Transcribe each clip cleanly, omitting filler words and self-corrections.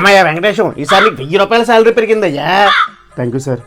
ఏమయ్యా వెంకటేశం, ఈసారి నీకు 1000 రూపాయల శాలరీ పెరిగిందయ్యా. Thank you sir.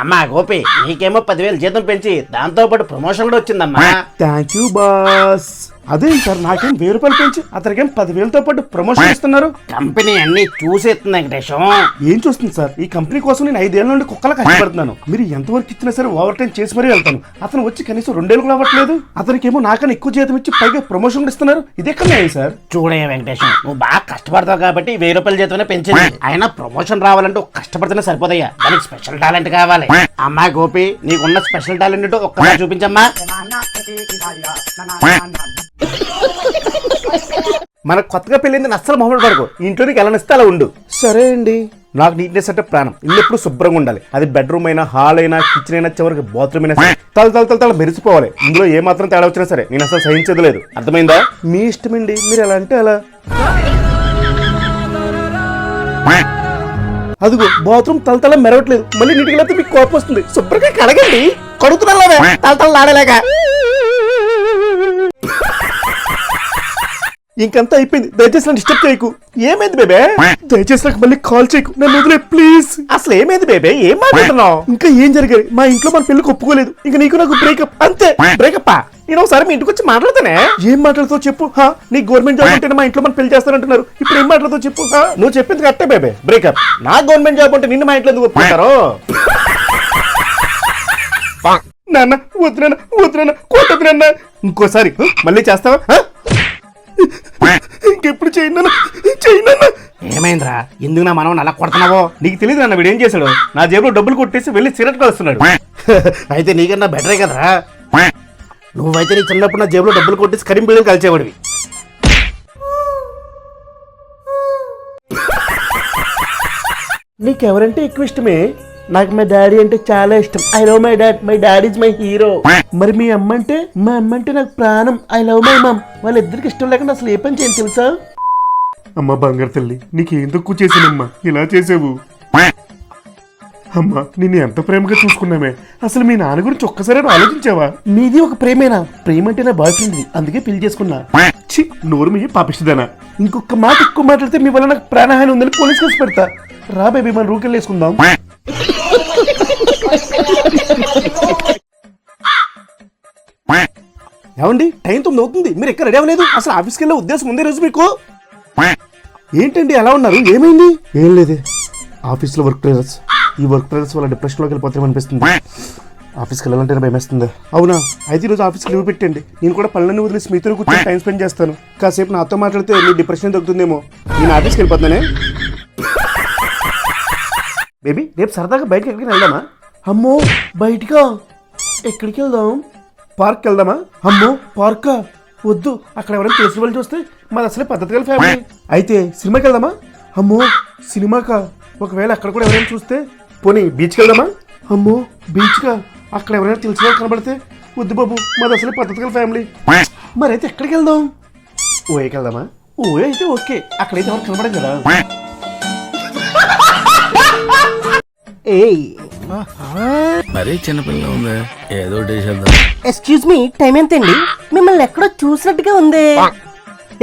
అమ్మా గోపి, నీకేమో 10,000 జీతం పెంచి దాంతో పాటు ప్రమోషన్ కూడా వచ్చిందమ్మా. Thank you boss. అదే సార్, నాకేం 1000 రూపాయలు పెంచి అతనికేం 10,000తో పాటు ప్రమోషన్ ఇస్తున్నారు. కంపెనీ అన్ని చూసేస్తుంది వెంకటేశం. ఏం చూస్తుంది సార్? ఈ కంపెనీ కోసం నేను 5 ఏళ్ల నుండి కుక్కలా కష్టపడుతున్నాను. మీరు ఎంతవరకు ఇచ్చినా సరే ఓవర్ టైం చేసి మరీ వెళ్తాను. అతను వచ్చి కనీసం 2 ఏళ్ళు కూడా అవ్వట్లేదు. అతనికేమో నాకన్నా ఎక్కువ జీతం ఇచ్చి పైగా ప్రమోషన్ కూడా ఇస్తున్నారు. ఇదే కన్నా సార్. చూడయ్య వెంకటేశం, నువ్వు బాగా కష్టపడతావు కాబట్టి 1000 రూపాయల జీతమే పెంచింది. అయినా ప్రమోషన్ రావాలంటే కష్టపడితేనే సరిపోదయ్యా, దానికి స్పెషల్ టాలెంట్ కావాలి. అమ్మా గోపి, నీకున్న స్పెషల్ టాలెంట్ ఒక్కసారి చూపించమ్మా. మనకు కొత్తగా పెళ్ళింది అస్సలు మొహమ్మద్ పడుకో. ఇంట్లో నీకు ఎలా ఇస్తే అలా ఉండు. సరే అండి. నాకు నీట్నెస్ అంటే ప్రాణం. ఇల్లు ఎప్పుడు శుభ్రంగా ఉండాలి. అది బెడ్రూమ్ అయినా, హాల్ అయినా, కిచెన్ అయినా, చివరికి బాత్రూమ్ అయినా సరే తల మెరిసిపోవాలి. ఇందులో ఏ మాత్రం తేడా వచ్చినా సరే నేను అసలు సహించేది లేదు. అర్థమైందా? మీ ఇష్టమండి, మీరు ఎలా అంటే అలా. అదిగో బాత్రూమ్ తల మెరవట్లేదు. మళ్ళీ నీటికి వెళ్తే మీకు కోపం వస్తుంది. శుభ్రంగా కడగండి. కడుగుతున్నా తల ఆడలేక. ఇంకంతా అయిపోయింది. దయచేసి నన్ను డిస్టర్బ్ చేయకు. ఏమైంది బేబే? దయచేసి నాకు మళ్ళీ కాల్ చేయకు. నన్ను వదిలే ప్లీజ్. అసలు ఏమైంది బేబే? ఏం మాట్లాడుతున్నావు? ఇంకా ఏం జరిగాయి? మా ఇంట్లో మన పెళ్లికి ఒప్పుకోలేదు. ఇంకా నీకు నాకు బ్రేకప్ అంతే. బ్రేకప్? నేను ఒకసారి మీ ఇంటికి వచ్చి మాట్లాడుతానే. ఏం మాట్లాడుతావు చెప్పు. నీ గవర్నమెంట్ జాబ్ ఉంటేనే మా ఇంట్లో మనం పెళ్లి చేస్తానంటున్నారు. ఇప్పుడు ఏం మాట్లాడుతావు చెప్పు. నువ్వు చెప్పింది కరెక్టే బేబే, బ్రేకప్. నా గవర్నమెంట్ జాబ్ ఉంటే నిన్ను మా ఇంట్లో ఎందుకు ఒప్పుకుంటారు? నాన్న వద్దునన్నా కొట్టదు నాన్న. ఇంకోసారి మళ్ళీ చేస్తావా? ఇంకెప్పుడు చేయను. ఏమైందిరా, ఎందుకు నా మనం అలా కొడుతున్నావో? నీకు తెలియదు నాన్న, వీడు ఏం చేశాడు? నా జేబులో డబ్బులు కొట్టేసి వెళ్ళి సిగరెట్ కలుస్తున్నాడు. అయితే నీకన్నా బెటరే కదరా. నువ్వైతే నీ చిన్నప్పుడు నా జేబులో డబ్బులు కొట్టేసి కరీం బిళ్ళలు కలిసేవాడివి. నీకెవరంటే ఎక్కువ ఇష్టమే? నాకు మా డాడీ అంటే చాలా ఇష్టం. I love my dad. My dad is my hero. మరి మీ అమ్మ అంటే? మా అమ్మ అంటే నాకు ప్రాణం. ఐ లవ్ మై మమ్. వాళ్ళిద్దరికి ఇష్టం లేకుండా అసలు ఏ పని చేయను తెలుసా? అమ్మ బంగారు తల్లి, నీకేం తక్కువ చేసానమ్మా ఇలా చేసావు? అమ్మా, నిన్ను ఎంత ప్రేమగా చూసుకున్నామే. అసలు మీ నాన్న గురించి ఒక్కసారి ఆలోచించావా? నీది ఒక ప్రేమేనా? ప్రేమ అంటే నా బాయ్ ఫ్రెండ్, అందుకే పెళ్లి చేసుకున్నా. ఛీ, నోరు మీ పాపిస్తుందనా? ఇంకొక మాట ఎక్కువ మాట్లాడితే మీ వల్ల నాకు ప్రాణహాని ఉందని పోలీస్ కేసు పెడతా. రా బేబీ, మన రూకెళ్ళి వేసుకుందాం. ఏమండి, టైం 9 అవుతుంది. మీరు ఎక్కడ రెడీ అవ్వలేదు? అసలు ఆఫీస్కి వెళ్ళే ఉద్దేశం ఉందే రోజు మీకు? ఏంటండి ఎలా ఉన్నారు? ఏమైంది? ఏం లేదే, ఆఫీస్లో వర్క్ ప్రెజర్స్. ఈ వర్క్ ప్రెజర్స్ వల్ల డిప్రెషన్లోకి వెళ్ళిపోతామనిపిస్తుంది. ఆఫీస్కి వెళ్ళాలంటేనే భయమేస్తుంది. అవునా? అయితే ఈరోజు ఆఫీస్కి లీవ్ పెట్టండి. నేను కూడా పనులన్నీ వదిలేసి మీతో కూర్చొని టైం స్పెండ్ చేస్తాను. కాసేపు నాతో మాట్లాడితే మీ డిప్రెషన్ తగ్గుతుందేమో. నేను ఆఫీస్కి వెళ్ళిపోతున్నానే. బేబీ, రేపు సరదాగా బయటకి ఎక్కడికి వెళ్దామా? అమ్మో, బయటికా? ఎక్కడికి వెళ్దాం? పార్క్ వెళ్దామా? అమ్మో, పార్కా? వద్దు, అక్కడ ఎవరైనా తెలిసిన వాళ్ళు చూస్తే మాది అసలే పద్ధతి గల ఫ్యామిలీ. అయితే సినిమాకి వెళ్దామా? అమ్మో, సినిమాకా? ఒకవేళ అక్కడ కూడా ఎవరైనా చూస్తే? పోనీ బీచ్కి వెళ్దామా? అమ్మో, బీచ్కా? అక్కడ ఎవరైనా తెలిసిన వాళ్ళు కనబడితే? వద్దు బాబు, మాది అసలే పద్ధతి గల ఫ్యామిలీ. మరైతే ఎక్కడికి వెళ్దాం? ఓఏకి వెళ్దామా? ఓఏ అయితే ఓకే, అక్కడైతే ఎవరు కనబడదు కదా. మరీ చిన్నపిల్ల ఉంది, ఏదో చేద్దాం. ఎక్స్క్యూజ్ మీ, టైం ఎంతండి? మిమ్మల్ని ఎక్కడో చూసినట్టుగా ఉంది.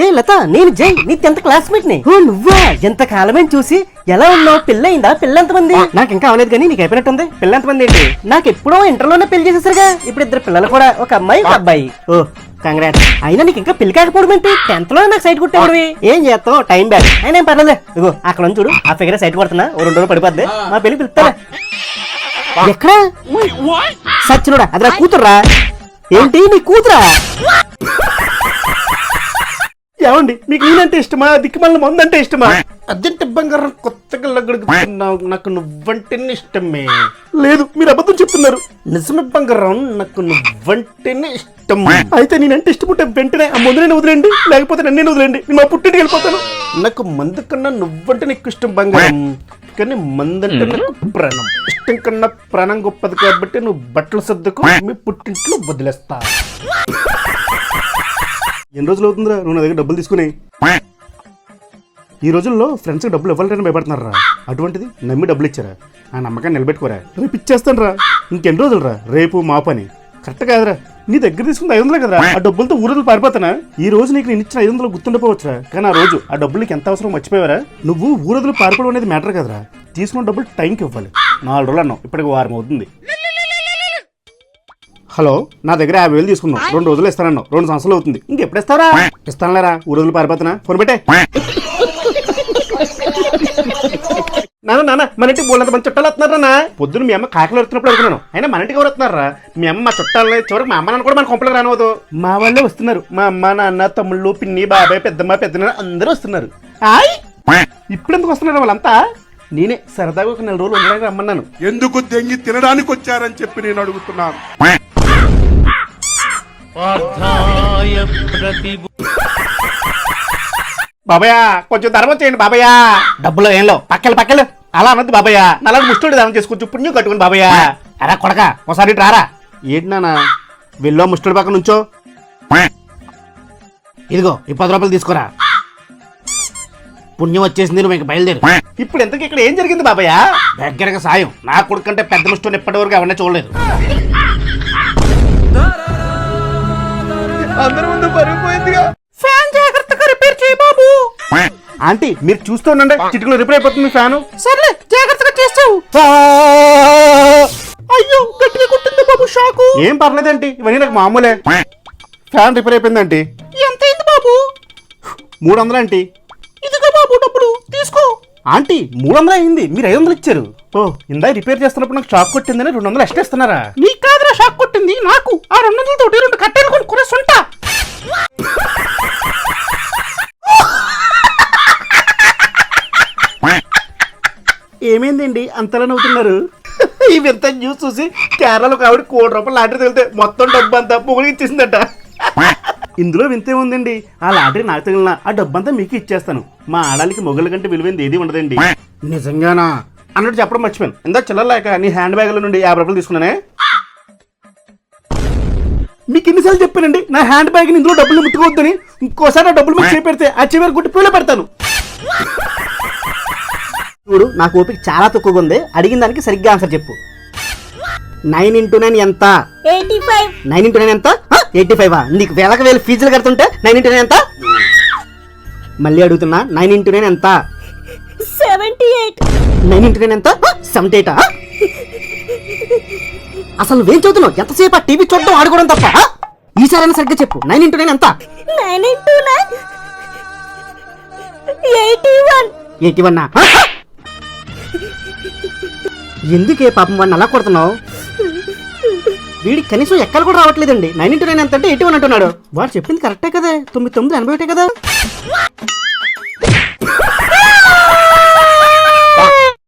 ఏ లత, నేను జై, నీ 10th క్లాస్మేట్ ని. ఓ నువ్వా? ఎంత కాలమే చూసి. ఎలా ఉన్నావు? పిల్ల అయిందా? పిల్ల ఎంతమంది? నాకు ఇంకా అవలేదు కానీ నీకు అయిపోయినట్టుంది. పిల్ల ఎంతమంది ఏంటి? నాకు ఎప్పుడో ఇంటర్లోనే పెళ్లి చేసేసరిగా. ఇప్పుడు 2 పిల్లలు కూడా, ఒక అమ్మాయి ఒక అబ్బాయి. ఓ కంగ్రాట్స్. అయినా నీకు ఇంకా పెళ్లి కాకపోవడం ఏంటి? 10th లో నాకు సైట్ కొట్టేవాడివి. ఏం చేస్తావు? Time bad. అయినా ఏం పర్లేదు. ఇగో అక్కడ చూడు, ఆ ఫిగర్ సైట్ కొడుతున్నా. ఓ 2 రోజులు పడిపోద్ది. మా పెళ్లి పిలుస్తా. ఎక్కడ? సచ్చినోడా, అది నా కూతుర్రా. ఏంటి నీ కూతురా? ఏమండి, మీకు నేనంటే ఇష్టమా? దిక్కుమల్ల మందంటే ఇష్టమా? అర్జెంట్ బంగారం కొత్తగా లగ్గడుగుతున్నావు. నాకు నువ్వంటేనే ఇష్టమే. లేదు, మీరు అబద్ధం చెప్తున్నారు. నిజమే బంగారం, నాకు నువ్వంటేనే ఇష్టం. అయితే నేనంటే ఇష్టపడ్డ వెంటనే ఆ మందునే వదిలేండి, లేకపోతే నన్నే వదిలేండి. నేను మా పుట్టింటికి వెళ్ళిపోతాను. నాకు మందు కన్నా నువ్వంటే నీకు ఇష్టం బంగారం, కానీ మందంటే నాకు ప్రాణం. ఇష్టం కన్నా ప్రాణం గొప్పది కాబట్టి నువ్వు బట్టలు సర్దుకు, మీ పుట్టింట్లో వదిలేస్తా. ఎన్ని రోజులు అవుతుందిరా నువ్వు నా దగ్గర డబ్బులు తీసుకుని? ఈ రోజుల్లో ఫ్రెండ్స్కి డబ్బులు ఇవ్వాలంటే భయపడుతున్నారా? అటువంటిది నమ్మి డబ్బులు ఇచ్చారా? ఆ నమ్మకాన్ని నిలబెట్టుకోరా. రేపు ఇచ్చేస్తాను రా. ఇంకెన్ని రోజులు రా? రేపు మా పని. కరెక్ట్ కాదురా, నీ దగ్గర తీసుకుంది 500 కదరా, ఆ డబ్బులతో ఊరలు పారిపోతానా? ఈ రోజు నీకు నేను ఇచ్చిన 500 గుర్తుండిపోవచ్చురా, కానీ ఆ రోజు ఆ డబ్బులు నీకు ఎంత అవసరం మర్చిపోయావరా? నువ్వు ఊరదులు పారిపోవడం అనేది మ్యాటర్ కదరా, తీసుకున్న డబ్బులు టైంకి ఇవ్వాలి. 4 రోజులు అన్నావు, ఇప్పటికి వారం అవుతుంది. హలో, నా దగ్గర 50,000 తీసుకున్నావు, 2 రోజులు ఇస్తానన్నావు, 2 సంవత్సరాలు అవుతుంది, ఇంకెప్పుడు ఇస్తావరా? ఇస్తానులేరా, ఊరదులు పారిపోతున్నా, ఫోన్ పెట్టే. నాన్న మన ఇంటికి బోలంత మంది చుట్టాలు వస్తున్నారా? పొద్దున్న మీ అమ్మ కాకలు వస్తున్నప్పుడు అనుకున్నాను, అయినా మన ఇంటికి ఎవరు వస్తున్నారా? మీ అమ్మ మా చుట్టాలని, చివరికి మా అమ్మ నాన్న కూడా మన కొంపలకు రానవద్దు. మా వాళ్ళే వస్తున్నారు, మా అమ్మ నాన్న తమ్ముళ్ళు పిన్ని బాబాయ్ పెద్దమ్మ పెద్దనాన్న అందరూ వస్తున్నారు. ఇప్పుడు ఎందుకు వస్తున్నారు వాళ్ళంతా? నేనే సరదాగా ఒక 4 రోజులు ఉండడానికి రమ్మన్నాను. ఎందుకు దెంగి తినడానికి వచ్చారని చెప్పి నేను అడుగుతున్నాను. బాబయ్య కొంచెం ధర్మం చేయండి బాబయ్య. డబ్బులు ఏంలో పక్కలు అలా అన్నది బాబయ్య, నల్లటి ముష్టి దానం చేసుకొచ్చు పుణ్యం కట్టుకుని బాబయ్య. అరా కొడక ఒకసారి రారా. ఏంటి నాన్న వెళ్ళో ముష్టి పక్క నుంచో, ఇదిగో ఈ 10 రూపాయలు తీసుకోరా, పుణ్యం వచ్చేసింది, నువ్వు ఇంక బయలుదేరు. ఇప్పుడు ఎంతకి ఇక్కడ ఏం జరిగింది బాబయ్య? దగ్గరగా సాయం, నా కొడుకంటే పెద్ద ముష్టి ఇప్పటి వరకు ఎవరినే చూడలేదు. అందరి ముందు పరిగిపోయిందిగా. ఫ్యాన్ జాగ్రత్తగా రిపేర్ చేయి బాబు. ఆంటీ మీరు చూస్తూ ఉండండి, చిటికలో రిపేర్ అయిపోతుంది ఫ్యాన్. సర్లే జాగ్రత్తగా చేస్తావు. అయ్యో గట్టిగా కొట్టింది బాబు షాకు. ఏం పర్లేదండి, ఇవన్నీ నాకు మామూలే. ఫ్యాన్ రిపేర్ అయిపోయిందండి. ఎంత అయింది బాబు? 300 ఆంటీ. ఇదిగో బాబు డబ్బులు తీసుకో. ఆంటీ 300 అయింది, మీరు 500 ఇచ్చారు. ఓ ఇందా రిపేర్ చేస్తున్నప్పుడు నాకు షాక్ కొట్టిందని 200 ఎక్స్ట్రా ఇస్తున్నారా? నీకు కాదురా షాక్ కొట్టింది, నాకు. ఆ 200 తోటి 2 కట్టెలు కొనుక్కునే సొంట. ఏమైందండి అంతలా నవ్వుతున్నారు? ఇవంత న్యూస్ చూసి కేరళలో ఆవిడ 1 కోటి రూపాయలు లాటరీ తగిలితే మొత్తం డబ్బు అంతా పొగిలి ఇచ్చేసిందట. ఇందులో వింతే ఉందండి, ఆ లాటరీ నాకు తగిలిన ఆ డబ్బంతా మీకు ఇచ్చేస్తాను. మా ఆడాలకి మొగల కంటే విలువైంది ఏది ఉండదండి. నిజంగానా అన్నట్టు చెప్పడం మర్చిపోయాను, ఇందా చిల్లరలేక నీ హ్యాండ్ బ్యాగ్ నుండి 50 రూపాయలు తీసుకున్నానే. మీకు ఎన్నిసార్లు చెప్పానండి నా హ్యాండ్ బ్యాగ్ ఇందులో డబ్బులు ముట్టుకోవద్దని? ఇంకోసారి ఆ డబ్బులు మీకు చేపెడితే ఆ చివరి గుట్టి పూల పెడతాను. చూడు నాకు ఓపిక చాలా తక్కువగా ఉంది, అడిగిన దానికి సరిగ్గా ఆన్సర్ చెప్పు. 9 into 9 ఎంత? 85. 9 into 9 ఎంత? 85. నీకు వేలకు వేలు ఫీజులు కడుతుంటే 9 into 9 ఎంత? మళ్ళీ అడుగుతున్నా, 9 into 9 ఎంత? 78. 9 into 9 ఎంత? 78. అసలు నువ్వేం చదువుతున్నావు? ఎంతసేపు టీవీ చూడడం ఆడుకోవడం తప్ప? ఈసారైనా సరిగ్గా చెప్పు, 9 into 9 ఎంత? 9 into 9 81. 81. ఎందుకే పాపం వాడిని అలా కొడుతున్నావు? వీడికి కనీసం ఎక్కలు కూడా రావట్లేదండి. 9 into 9 ఎంత అంటే 81 అంటున్నాడు. వాడు చెప్పింది కరెక్టే కదా, 9 9 81 కదా.